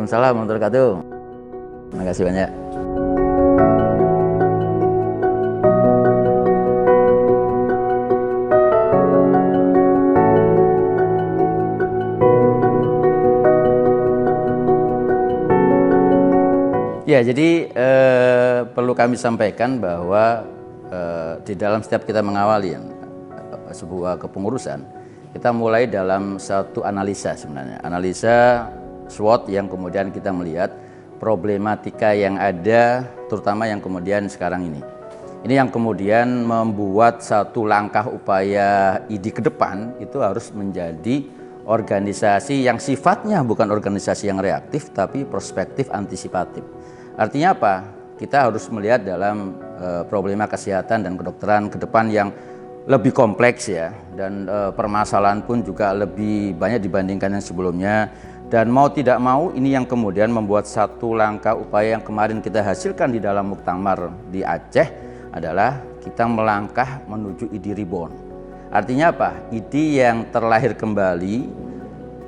Waalaikumsalam warahmatullahi wabarakatuh. Terima kasih banyak. Ya, jadi perlu kami sampaikan bahwa di dalam setiap kita mengawali sebuah kepengurusan, kita mulai dalam satu analisa sebenarnya. Analisa SWOT yang kemudian kita melihat problematika yang ada, terutama yang kemudian sekarang ini. Ini yang kemudian membuat satu langkah upaya ID ke depan itu harus menjadi organisasi yang sifatnya bukan organisasi yang reaktif, tapi prospektif antisipatif. Artinya apa? Kita harus melihat dalam problema kesehatan dan kedokteran ke depan yang lebih kompleks ya, dan permasalahan pun juga lebih banyak dibandingkan yang sebelumnya. Dan mau tidak mau ini yang kemudian membuat satu langkah upaya yang kemarin kita hasilkan di dalam muktamar di Aceh adalah kita melangkah menuju ID Reborn. Artinya apa? ID yang terlahir kembali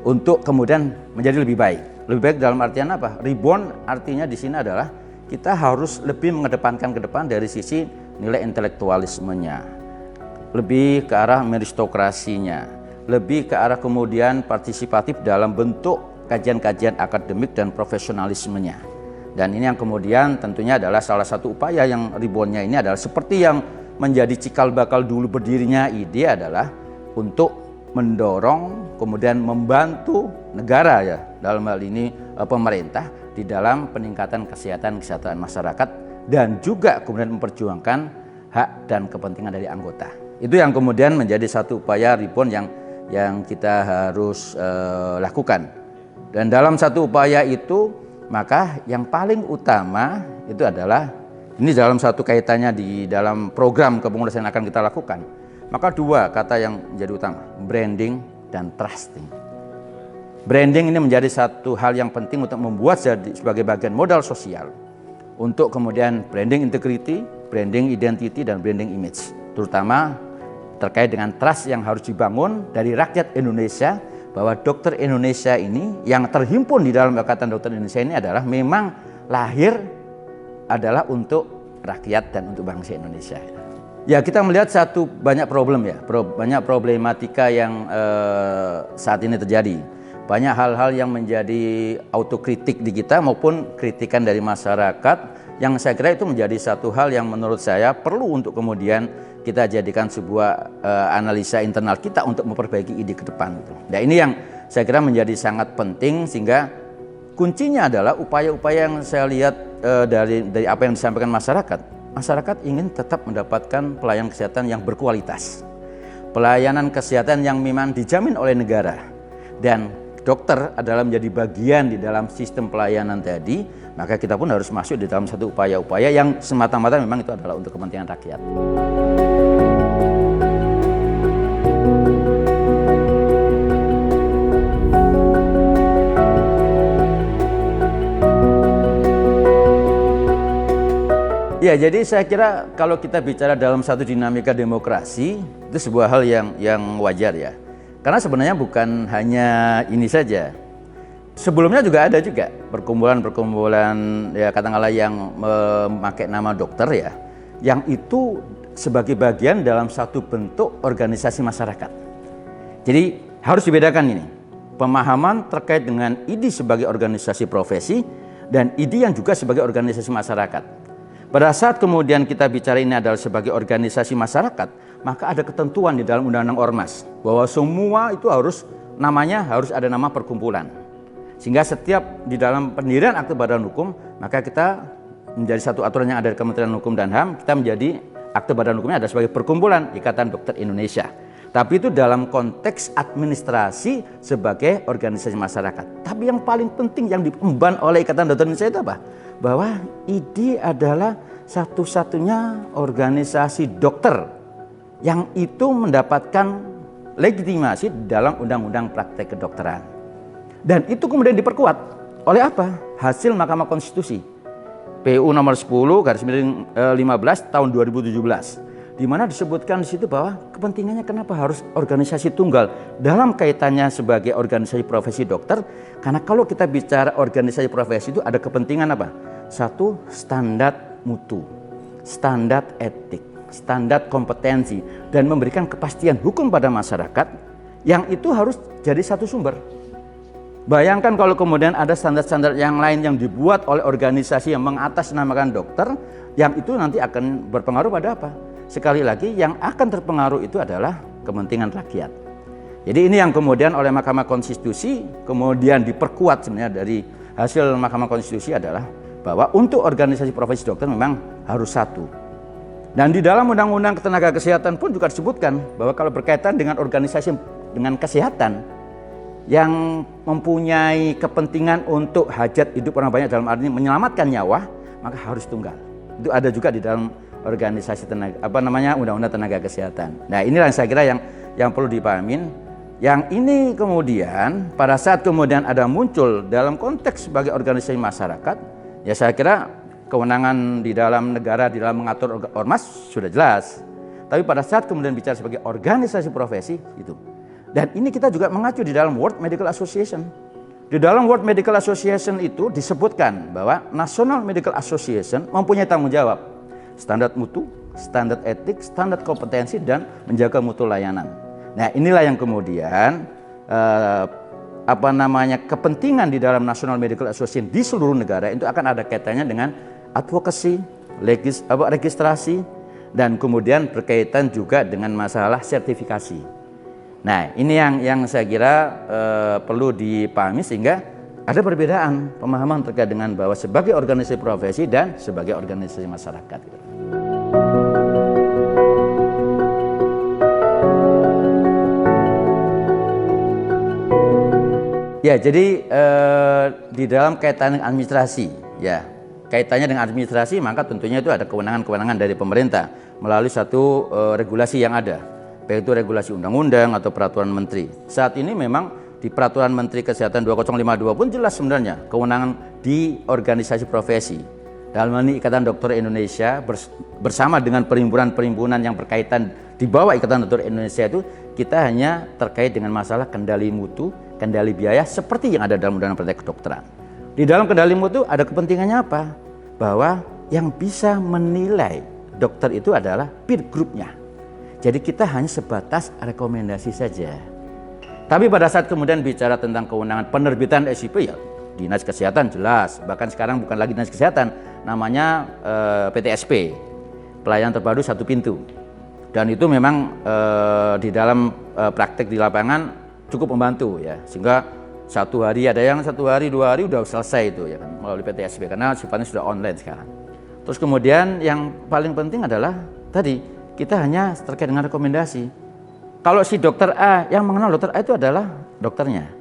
untuk kemudian menjadi lebih baik. Lebih baik dalam artian apa? Reborn artinya di sini adalah kita harus lebih mengedepankan ke depan dari sisi nilai intelektualismenya, lebih ke arah meristokrasinya, lebih ke arah kemudian partisipatif dalam bentuk kajian-kajian akademik dan profesionalismenya. Dan ini yang kemudian tentunya adalah salah satu upaya yang Reborn-nya ini adalah seperti yang menjadi cikal bakal dulu berdirinya ID adalah untuk mendorong kemudian membantu negara ya, dalam hal ini pemerintah di dalam peningkatan kesejahteraan masyarakat dan juga kemudian memperjuangkan hak dan kepentingan dari anggota. Itu yang kemudian menjadi satu upaya Reborn yang kita harus lakukan. Dan dalam satu upaya itu maka yang paling utama itu adalah ini dalam satu kaitannya di dalam program kepengurusan yang akan kita lakukan. Maka dua kata yang menjadi utama, branding dan trusting. Branding ini menjadi satu hal yang penting untuk membuat sebagai bagian modal sosial untuk kemudian branding integrity, branding identity, dan branding image. Terutama terkait dengan trust yang harus dibangun dari rakyat Indonesia bahwa dokter Indonesia ini yang terhimpun di dalam Ikatan Dokter Indonesia ini adalah memang lahir adalah untuk rakyat dan untuk bangsa Indonesia. Ya, kita melihat banyak problem ya, banyak problematika yang saat ini terjadi. Banyak hal-hal yang menjadi autokritik di kita maupun kritikan dari masyarakat yang saya kira itu menjadi satu hal yang menurut saya perlu untuk kemudian kita jadikan sebuah analisa internal kita untuk memperbaiki ide ke depan. Nah, ini yang saya kira menjadi sangat penting sehingga kuncinya adalah upaya-upaya yang saya lihat dari apa yang disampaikan masyarakat. Masyarakat ingin tetap mendapatkan pelayanan kesehatan yang berkualitas, pelayanan kesehatan yang memang dijamin oleh negara, dan dokter adalah menjadi bagian di dalam sistem pelayanan tadi. Maka kita pun harus masuk di dalam satu upaya-upaya yang semata-mata memang itu adalah untuk kepentingan rakyat. Ya, jadi saya kira kalau kita bicara dalam satu dinamika demokrasi itu sebuah hal yang wajar ya. Karena sebenarnya bukan hanya ini saja. Sebelumnya juga ada juga perkumpulan-perkumpulan ya katakanlah yang memakai nama dokter ya, yang itu sebagai bagian dalam satu bentuk organisasi masyarakat. Jadi harus dibedakan ini. Pemahaman terkait dengan ID sebagai organisasi profesi dan ID yang juga sebagai organisasi masyarakat. Pada saat kemudian kita bicara ini adalah sebagai organisasi masyarakat, maka ada ketentuan di dalam Undang-Undang Ormas bahwa semua itu namanya harus ada nama perkumpulan. Sehingga setiap di dalam pendirian akte badan hukum, maka kita menjadi satu aturan yang ada di Kementerian Hukum dan HAM, kita menjadi akte badan hukumnya ada sebagai perkumpulan Ikatan Dokter Indonesia. Tapi itu dalam konteks administrasi sebagai organisasi masyarakat. Tapi yang paling penting yang diemban oleh Ikatan Dokter Indonesia itu apa? Bahwa ID adalah satu-satunya organisasi dokter yang itu mendapatkan legitimasi dalam Undang-Undang Praktek Kedokteran. Dan itu kemudian diperkuat oleh apa? Hasil Mahkamah Konstitusi PU nomor 10/15 tahun 2017. di mana disebutkan di situ bahwa kepentingannya kenapa harus organisasi tunggal dalam kaitannya sebagai organisasi profesi dokter, karena kalau kita bicara organisasi profesi itu ada kepentingan apa? Satu, standar mutu, standar etik, standar kompetensi, dan memberikan kepastian hukum pada masyarakat yang itu harus jadi satu sumber. Bayangkan kalau kemudian ada standar-standar yang lain yang dibuat oleh organisasi yang mengatasnamakan dokter, yang itu nanti akan berpengaruh pada apa? Sekali lagi yang akan terpengaruh itu adalah kepentingan rakyat. Jadi ini yang kemudian oleh Mahkamah Konstitusi kemudian diperkuat sebenarnya dari hasil Mahkamah Konstitusi adalah bahwa untuk organisasi profesi dokter memang harus satu. Dan di dalam Undang-Undang Ketenaga Kesehatan pun juga disebutkan bahwa kalau berkaitan dengan organisasi dengan kesehatan yang mempunyai kepentingan untuk hajat hidup orang banyak dalam arti menyelamatkan nyawa, maka harus tunggal. Itu ada juga di dalam organisasi Undang-Undang Tenaga Kesehatan. Nah, inilah yang saya kira yang perlu dipahamin. Yang ini kemudian pada saat kemudian ada muncul dalam konteks sebagai organisasi masyarakat, ya saya kira kewenangan di dalam negara di dalam mengatur ormas sudah jelas. Tapi pada saat kemudian bicara sebagai organisasi profesi itu. Dan ini kita juga mengacu di dalam World Medical Association. Di dalam World Medical Association itu disebutkan bahwa National Medical Association mempunyai tanggung jawab standar mutu, standar etik, standar kompetensi, dan menjaga mutu layanan. Nah, inilah yang kemudian kepentingan di dalam National Medical Association di seluruh negara itu akan ada kaitannya dengan advokasi, registrasi, dan kemudian berkaitan juga dengan masalah sertifikasi. Nah, ini yang saya kira perlu dipahami sehingga ada perbedaan pemahaman terkait dengan bahwa sebagai organisasi profesi dan sebagai organisasi masyarakat. Ya, jadi di dalam kaitan dengan administrasi, ya kaitannya dengan administrasi maka tentunya itu ada kewenangan-kewenangan dari pemerintah melalui satu regulasi yang ada, baik itu regulasi undang-undang atau peraturan menteri. Saat ini memang di Peraturan Menteri Kesehatan 2052 pun jelas sebenarnya kewenangan di organisasi profesi. Dalam hal ini Ikatan Dokter Indonesia bersama dengan perhimpunan-perhimpunan yang berkaitan di bawah Ikatan Dokter Indonesia itu kita hanya terkait dengan masalah kendali mutu, kendali biaya seperti yang ada dalam Undang-Undang Praktek Kedokteran. Di dalam kendali mutu ada kepentingannya apa? Bahwa yang bisa menilai dokter itu adalah peer group-nya. Jadi kita hanya sebatas rekomendasi saja. Tapi pada saat kemudian bicara tentang kewenangan penerbitan SIP, ya Dinas Kesehatan jelas. Bahkan sekarang bukan lagi Dinas Kesehatan, namanya PTSP, pelayanan terpadu satu pintu. Dan itu memang di dalam praktek di lapangan cukup membantu ya, sehingga satu hari ada yang 1 hari 2 hari udah selesai itu ya kan melalui PTSP karena sifatnya sudah online sekarang. Terus kemudian yang paling penting adalah tadi kita hanya terkait dengan rekomendasi. Kalau si dokter A yang mengenal dokter A itu adalah dokternya.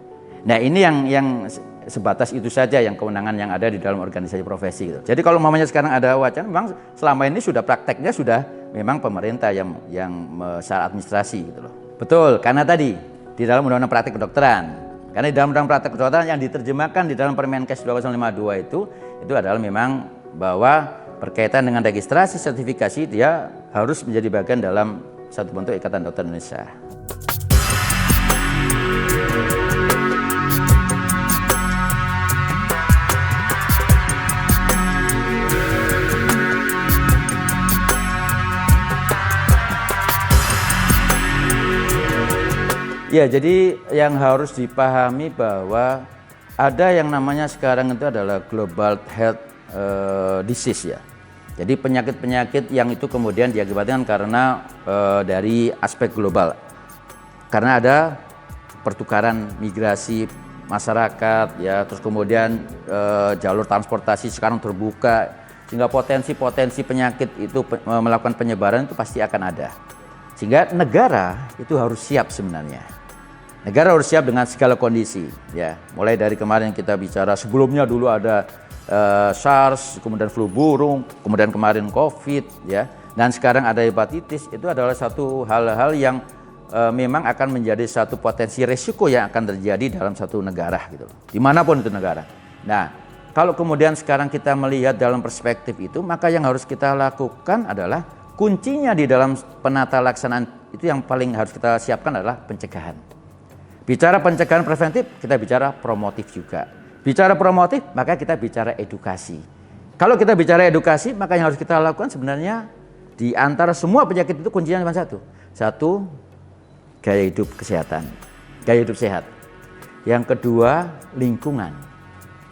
Nah, ini yang sebatas itu saja yang kewenangan yang ada di dalam organisasi profesi gitu. Jadi kalau mamanya sekarang ada wacana, memang selama ini sudah prakteknya sudah memang pemerintah yang secara administrasi gitu loh. Betul, karena tadi di dalam Undang-Undang Praktek Kedokteran. Karena di dalam Undang-Undang Praktek Kedokteran yang diterjemahkan di dalam Permenkes 2052 itu adalah memang bahwa berkaitan dengan registrasi sertifikasi dia harus menjadi bagian dalam satu bentuk Ikatan Dokter Indonesia. Ya, jadi yang harus dipahami bahwa ada yang namanya sekarang itu adalah global health disease ya. Jadi penyakit-penyakit yang itu kemudian diakibatkan karena dari aspek global. Karena ada pertukaran migrasi masyarakat ya, terus kemudian jalur transportasi sekarang terbuka sehingga potensi-potensi penyakit itu melakukan penyebaran itu pasti akan ada. Sehingga negara itu harus siap sebenarnya. Negara harus siap dengan segala kondisi ya. Mulai dari kemarin kita bicara sebelumnya dulu ada SARS, kemudian flu burung, kemudian kemarin COVID, ya, dan sekarang ada hepatitis. Itu adalah satu hal-hal yang memang akan menjadi satu potensi resiko yang akan terjadi dalam satu negara, gitu, dimanapun itu negara. Nah, kalau kemudian sekarang kita melihat dalam perspektif itu, maka yang harus kita lakukan adalah kuncinya di dalam penata laksanaan itu yang paling harus kita siapkan adalah pencegahan. Bicara pencegahan preventif, kita bicara promotif juga. Bicara promotif, maka kita bicara edukasi. Kalau kita bicara edukasi, maka yang harus kita lakukan sebenarnya di antara semua penyakit itu kuncinya cuma satu. Satu, gaya hidup kesehatan, gaya hidup sehat. Yang kedua, lingkungan,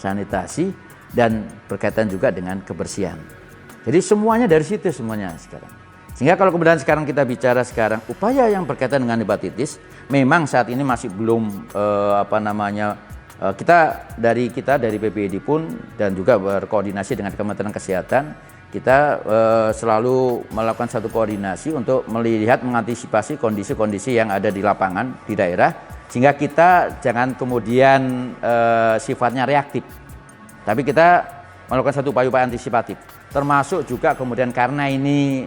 sanitasi, dan berkaitan juga dengan kebersihan. Jadi semuanya dari situ semuanya sekarang. Sehingga kalau kemudian sekarang kita bicara sekarang upaya yang berkaitan dengan hepatitis, memang saat ini masih belum kita dari PPID pun dan juga berkoordinasi dengan Kementerian Kesehatan, kita selalu melakukan satu koordinasi untuk melihat mengantisipasi kondisi-kondisi yang ada di lapangan di daerah, sehingga kita jangan kemudian sifatnya reaktif, tapi kita melakukan satu upaya-upaya antisipatif. Termasuk juga kemudian karena ini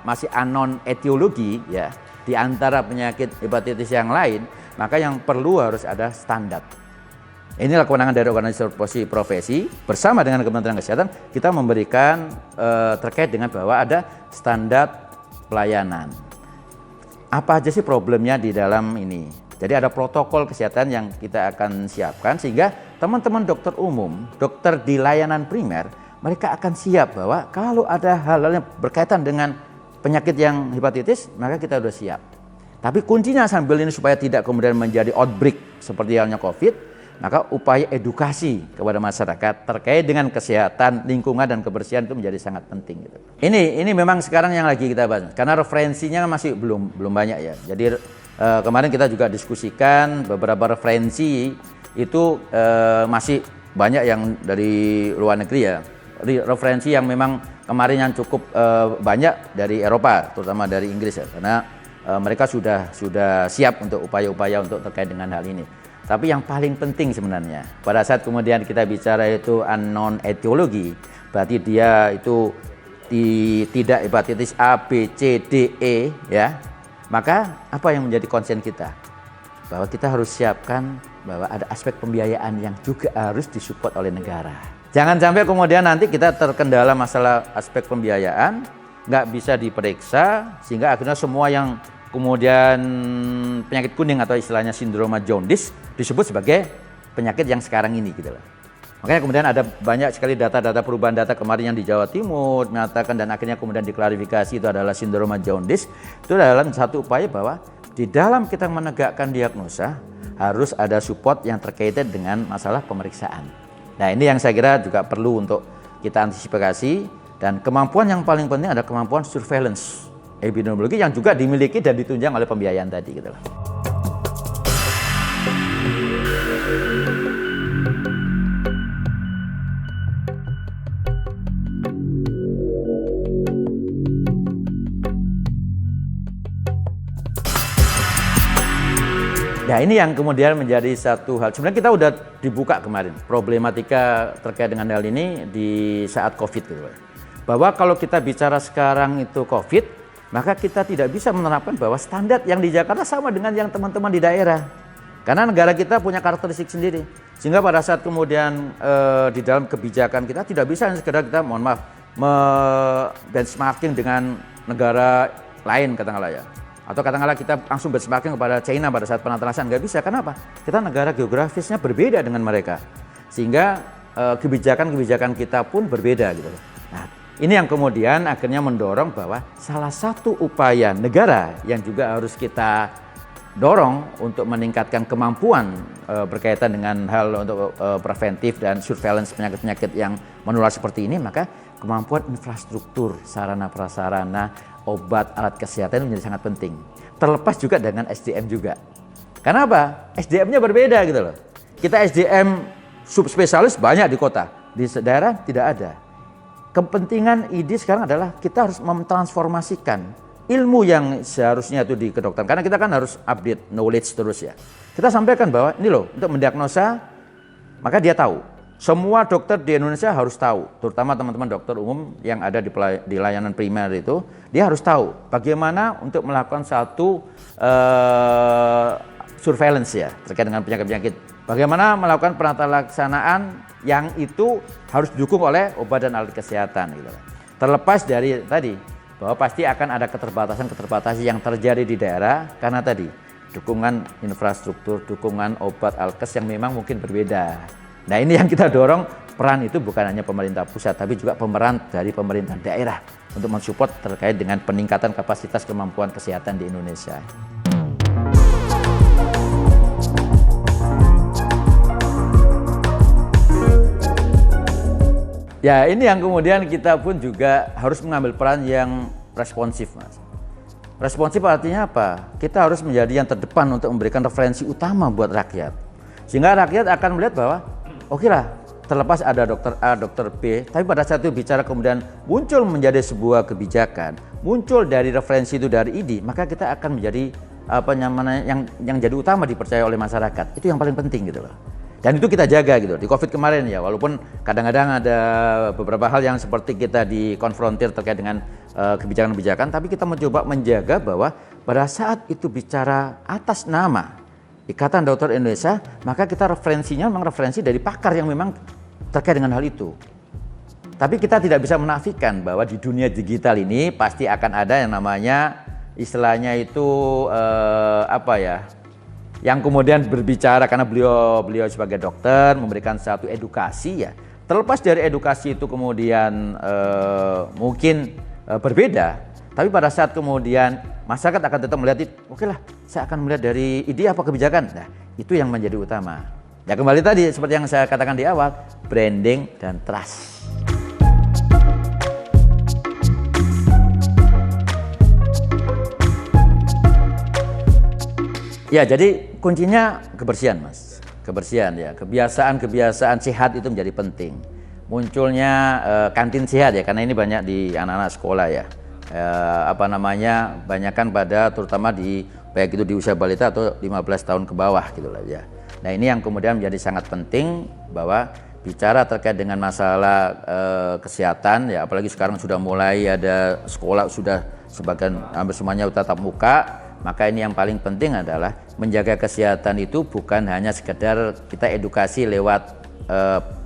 masih anon etiologi ya, di antara penyakit hepatitis yang lain, maka yang perlu harus ada standar. Inilah kewenangan dari organisasi profesi bersama dengan Kementerian Kesehatan, kita memberikan terkait dengan bahwa ada standar pelayanan. Apa aja sih problemnya di dalam ini? Jadi ada protokol kesehatan yang kita akan siapkan sehingga teman-teman dokter umum, dokter di layanan primer, mereka akan siap bahwa kalau ada hal-hal yang berkaitan dengan penyakit yang hepatitis, maka kita sudah siap. Tapi kuncinya sambil ini supaya tidak kemudian menjadi outbreak seperti halnya COVID, maka upaya edukasi kepada masyarakat terkait dengan kesehatan, lingkungan, dan kebersihan itu menjadi sangat penting. Gitu. Ini memang sekarang yang lagi kita bahas, karena referensinya masih belum banyak ya. Jadi kemarin kita juga diskusikan beberapa referensi itu masih banyak yang dari luar negeri ya. Referensi yang memang kemarin yang cukup banyak dari Eropa, terutama dari Inggris ya, karena mereka sudah siap untuk upaya-upaya untuk terkait dengan hal ini. Tapi yang paling penting sebenarnya pada saat kemudian kita bicara itu unknown etiologi, berarti dia itu tidak hepatitis A, B, C, D, E ya. Maka apa yang menjadi concern kita? Bahwa kita harus siapkan bahwa ada aspek pembiayaan yang juga harus disupport oleh negara. Jangan sampai kemudian nanti kita terkendala masalah aspek pembiayaan, nggak bisa diperiksa, sehingga akhirnya semua yang kemudian penyakit kuning atau istilahnya sindroma jaundice disebut sebagai penyakit yang sekarang ini gitu loh. Makanya kemudian ada banyak sekali data-data perubahan data kemarin yang di Jawa Timur menyatakan dan akhirnya kemudian diklarifikasi itu adalah sindroma jaundice. Itu adalah satu upaya bahwa di dalam kita menegakkan diagnosa harus ada support yang terkaitan dengan masalah pemeriksaan. Nah ini yang saya kira juga perlu untuk kita antisipasi, dan kemampuan yang paling penting ada kemampuan surveillance epidemiologi yang juga dimiliki dan ditunjang oleh pembiayaan tadi gitu loh. Ya ini yang kemudian menjadi satu hal. Sebenarnya kita udah dibuka kemarin problematika terkait dengan hal ini di saat COVID gitu. Bahwa kalau kita bicara sekarang itu COVID, maka kita tidak bisa menerapkan bahwa standar yang di Jakarta sama dengan yang teman-teman di daerah. Karena negara kita punya karakteristik sendiri. Sehingga pada saat kemudian di dalam kebijakan kita tidak bisa sekedar kita benchmarking dengan negara lain katakanlah ya. Atau katakanlah kita langsung benchmarking kepada China pada saat penata laksanaan, nggak bisa. Kenapa? Kita negara geografisnya berbeda dengan mereka, sehingga kebijakan-kebijakan kita pun berbeda gitu. Nah, ini yang kemudian akhirnya mendorong bahwa salah satu upaya negara yang juga harus kita dorong untuk meningkatkan kemampuan berkaitan dengan hal untuk preventif dan surveillance penyakit-penyakit yang menular seperti ini, maka kemampuan infrastruktur, sarana prasarana, obat, alat kesehatan menjadi sangat penting. Terlepas juga dengan SDM juga. Karena apa? SDM-nya berbeda gitu loh. Kita SDM subspesialis banyak di kota, di daerah tidak ada. Kepentingan ID sekarang adalah kita harus mentransformasikan ilmu yang seharusnya itu di kedokteran. Karena kita kan harus update knowledge terus ya. Kita sampaikan bahwa ini loh, untuk mendiagnosa, maka dia tahu. Semua dokter di Indonesia harus tahu, terutama teman-teman dokter umum yang ada di layanan primer itu, dia harus tahu bagaimana untuk melakukan satu surveillance ya terkait dengan penyakit-penyakit. Bagaimana melakukan penata laksanaan yang itu harus didukung oleh obat dan alat kesehatan gitu. Terlepas dari tadi bahwa pasti akan ada keterbatasan yang terjadi di daerah karena tadi dukungan infrastruktur, dukungan obat alkes yang memang mungkin berbeda. Nah, ini yang kita dorong, peran itu bukan hanya pemerintah pusat tapi juga pemeran dari pemerintah daerah untuk mensupport terkait dengan peningkatan kapasitas kemampuan kesehatan di Indonesia. Ya, ini yang kemudian kita pun juga harus mengambil peran yang responsif, Mas. Responsif artinya apa? Kita harus menjadi yang terdepan untuk memberikan referensi utama buat rakyat. Sehingga rakyat akan melihat bahwa, oke lah, terlepas ada dokter A, dokter B, tapi pada saat itu bicara kemudian muncul menjadi sebuah kebijakan, muncul dari referensi itu dari ID, maka kita akan menjadi yang jadi utama dipercaya oleh masyarakat. Itu yang paling penting gitu loh. Dan itu kita jaga gitu. Di COVID kemarin ya, walaupun kadang-kadang ada beberapa hal yang seperti kita dikonfrontir terkait dengan kebijakan-kebijakan, tapi kita mencoba menjaga bahwa pada saat itu bicara atas nama Ikatan Dokter Indonesia, maka kita referensinya memang referensi dari pakar yang memang terkait dengan hal itu. Tapi kita tidak bisa menafikan bahwa di dunia digital ini pasti akan ada yang namanya istilahnya itu yang kemudian berbicara karena beliau sebagai dokter memberikan satu edukasi ya. Terlepas dari edukasi itu kemudian mungkin berbeda, tapi pada saat kemudian masyarakat akan tetap melihat, oke lah, saya akan melihat dari ide apa kebijakan. Nah, itu yang menjadi utama. Ya kembali tadi seperti yang saya katakan di awal, branding dan trust. Ya, jadi kuncinya kebersihan, Mas. Kebersihan ya, kebiasaan sehat itu menjadi penting. Munculnya kantin sehat ya, karena ini banyak di anak-anak sekolah ya. Banyakan pada terutama di baik itu di usia balita atau 15 tahun ke bawah gitu lah ya. Nah, ini yang kemudian menjadi sangat penting bahwa bicara terkait dengan masalah kesehatan ya, apalagi sekarang sudah mulai ada sekolah sudah sebagian hampir semuanya tatap muka. Maka ini yang paling penting adalah menjaga kesehatan itu bukan hanya sekedar kita edukasi lewat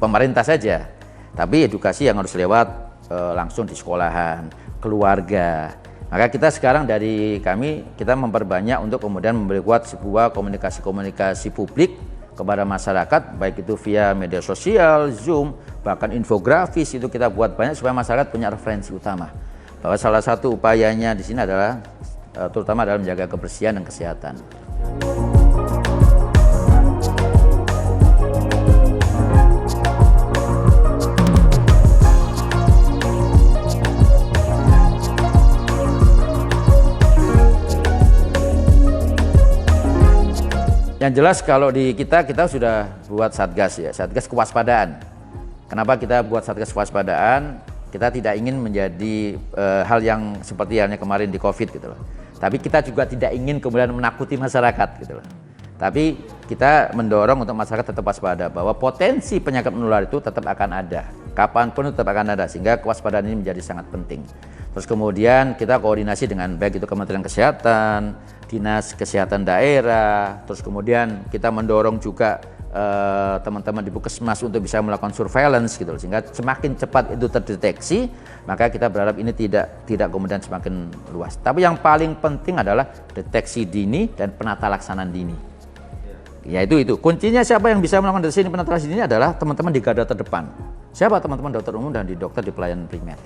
pemerintah saja, tapi edukasi yang harus lewat langsung di sekolahan, keluarga. Maka kita sekarang dari kami, kita memperbanyak untuk kemudian membuat sebuah komunikasi publik kepada masyarakat, baik itu via media sosial, Zoom, bahkan infografis itu kita buat banyak supaya masyarakat punya referensi utama. Bahwa salah satu upayanya di sini adalah terutama dalam menjaga kebersihan dan kesehatan. Yang jelas kalau di kita sudah buat satgas ya, satgas kewaspadaan. Kenapa kita buat satgas kewaspadaan? Kita tidak ingin menjadi hal yang seperti halnya kemarin di COVID gitu loh. Tapi kita juga tidak ingin kemudian menakuti masyarakat gitu loh. Tapi kita mendorong untuk masyarakat tetap waspada bahwa potensi penyakit menular itu tetap akan ada. Kapanpun tetap akan ada, sehingga kewaspadaan ini menjadi sangat penting. Terus kemudian kita koordinasi dengan baik itu Kementerian Kesehatan, Dinas Kesehatan Daerah, terus kemudian kita mendorong juga teman-teman di Puskesmas untuk bisa melakukan surveillance gitu loh, sehingga semakin cepat itu terdeteksi, maka kita berharap ini tidak kemudian semakin luas. Tapi yang paling penting adalah deteksi dini dan penata laksanaan dini. Ya itu kuncinya. Siapa yang bisa melakukan deteksi dini penata laksanaan dini adalah teman-teman di garda terdepan. Siapa? Teman-teman dokter umum dan dokter di pelayanan primer.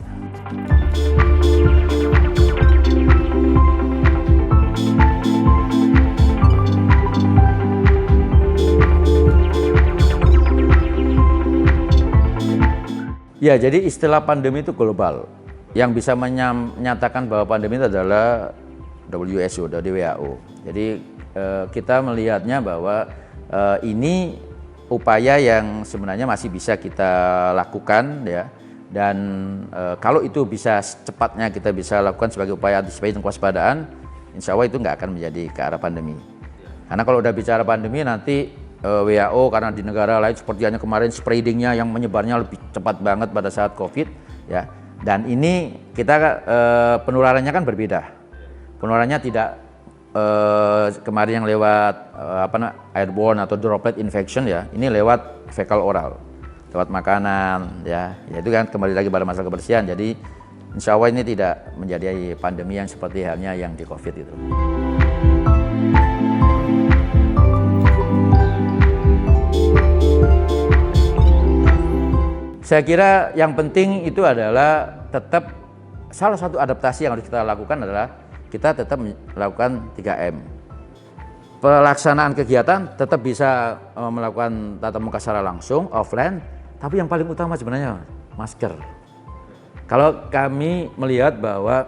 Ya, jadi istilah pandemi itu global. Yang bisa menyatakan bahwa pandemi itu adalah WHO, dari WHO. Jadi kita melihatnya bahwa ini upaya yang sebenarnya masih bisa kita lakukan ya. Dan kalau itu bisa secepatnya kita bisa lakukan sebagai upaya antisipasi dan kewaspadaan, insya Allah itu nggak akan menjadi ke arah pandemi. Karena kalau udah bicara pandemi nanti WHO karena di negara lain seperti hanya kemarin spreadingnya yang menyebarnya lebih cepat banget pada saat COVID ya, dan ini kita penularannya kan berbeda. Penularannya tidak kemarin yang lewat airborne atau droplet infection ya, ini lewat fecal oral, lewat makanan ya itu kan kembali lagi pada masalah kebersihan. Jadi insya Allah ini tidak menjadi pandemi yang seperti halnya yang di COVID itu. Saya kira yang penting itu adalah tetap salah satu adaptasi yang harus kita lakukan adalah kita tetap melakukan 3M. Pelaksanaan kegiatan tetap bisa melakukan tatap muka secara langsung, offline, tapi yang paling utama sebenarnya masker. Kalau kami melihat bahwa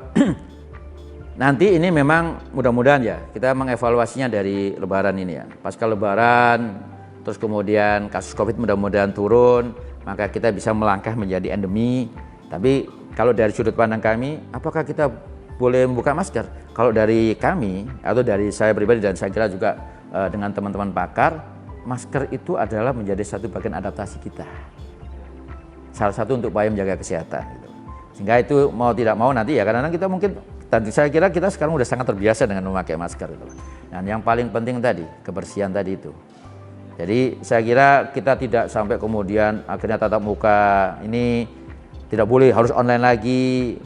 nanti ini memang mudah-mudahan ya kita mengevaluasinya dari Lebaran ini ya. Pasca Lebaran, terus kemudian kasus COVID mudah-mudahan turun, maka kita bisa melangkah menjadi endemi. Tapi kalau dari sudut pandang kami, apakah kita boleh membuka masker? Kalau dari kami atau dari saya pribadi dan saya kira juga dengan teman-teman pakar, masker itu adalah menjadi satu bagian adaptasi kita. Salah satu untuk upaya menjaga kesehatan. Gitu. Sehingga itu mau tidak mau nanti ya kadang-kadang kita mungkin, dan saya kira kita sekarang sudah sangat terbiasa dengan memakai masker. Gitu. Dan yang paling penting tadi, kebersihan tadi itu. Jadi saya kira kita tidak sampai kemudian akhirnya tatap muka ini tidak boleh, harus online lagi.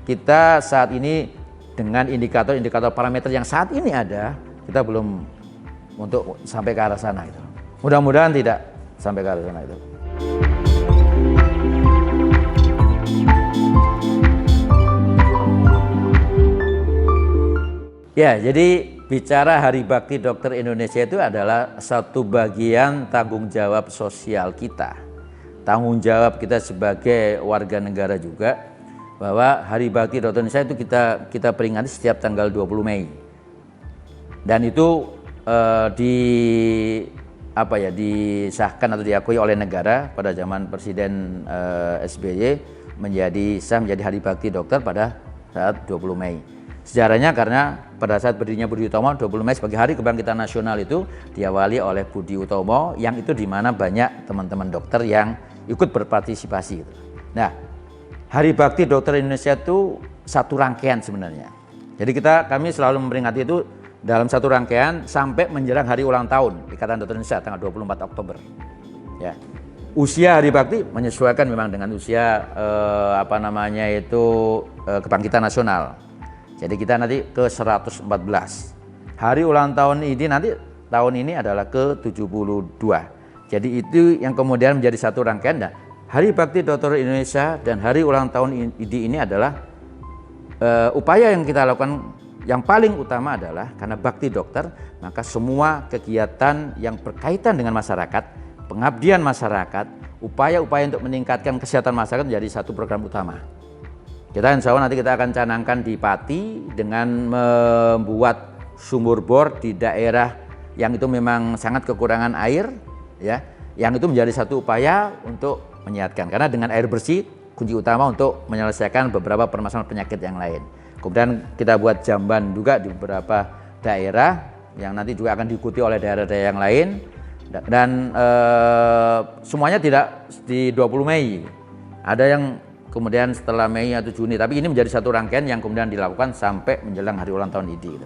Kita saat ini dengan indikator-indikator parameter yang saat ini ada, kita belum untuk sampai ke arah sana itu. Mudah-mudahan tidak sampai ke arah sana itu. Ya, jadi bicara Hari Bakti Dokter Indonesia itu adalah satu bagian tanggung jawab sosial kita. Tanggung jawab kita sebagai warga negara juga, bahwa Hari Bakti Dokter Indonesia itu kita peringati setiap tanggal 20 Mei. Dan itu disahkan atau diakui oleh negara pada zaman Presiden SBY menjadi Hari Bakti Dokter pada saat 20 Mei. Sejarahnya karena pada saat berdirinya Budi Utomo, 20 Mei sebagai Hari Kebangkitan Nasional itu diawali oleh Budi Utomo, yang itu di mana banyak teman-teman dokter yang ikut berpartisipasi. Nah, Hari Bakti Dokter Indonesia itu satu rangkaian sebenarnya. Jadi kami selalu memperingati itu dalam satu rangkaian sampai menjelang hari ulang tahun Ikatan Dokter Indonesia tanggal 24 Oktober. Ya. Usia Hari Bakti menyesuaikan memang dengan usia Kebangkitan Nasional. Jadi kita nanti ke 114. Hari ulang tahun ini nanti tahun ini adalah ke-72. Jadi itu yang kemudian menjadi satu rangkaian. Nah, Hari Bakti Dokter Indonesia dan hari ulang tahun IDI ini adalah upaya yang kita lakukan yang paling utama adalah karena bakti dokter, maka semua kegiatan yang berkaitan dengan masyarakat, pengabdian masyarakat, upaya-upaya untuk meningkatkan kesehatan masyarakat menjadi satu program utama. Kita insya Allah nanti kita akan canangkan di Pati dengan membuat sumur bor di daerah yang itu memang sangat kekurangan air, ya, yang itu menjadi satu upaya untuk menyehatkan. Karena dengan air bersih kunci utama untuk menyelesaikan beberapa permasalahan penyakit yang lain. Kemudian kita buat jamban juga di beberapa daerah yang nanti juga akan diikuti oleh daerah-daerah yang lain. Dan semuanya tidak di 20 Mei. Ada yang kemudian setelah Mei atau Juni, tapi ini menjadi satu rangkaian yang kemudian dilakukan sampai menjelang hari ulang tahun IDI.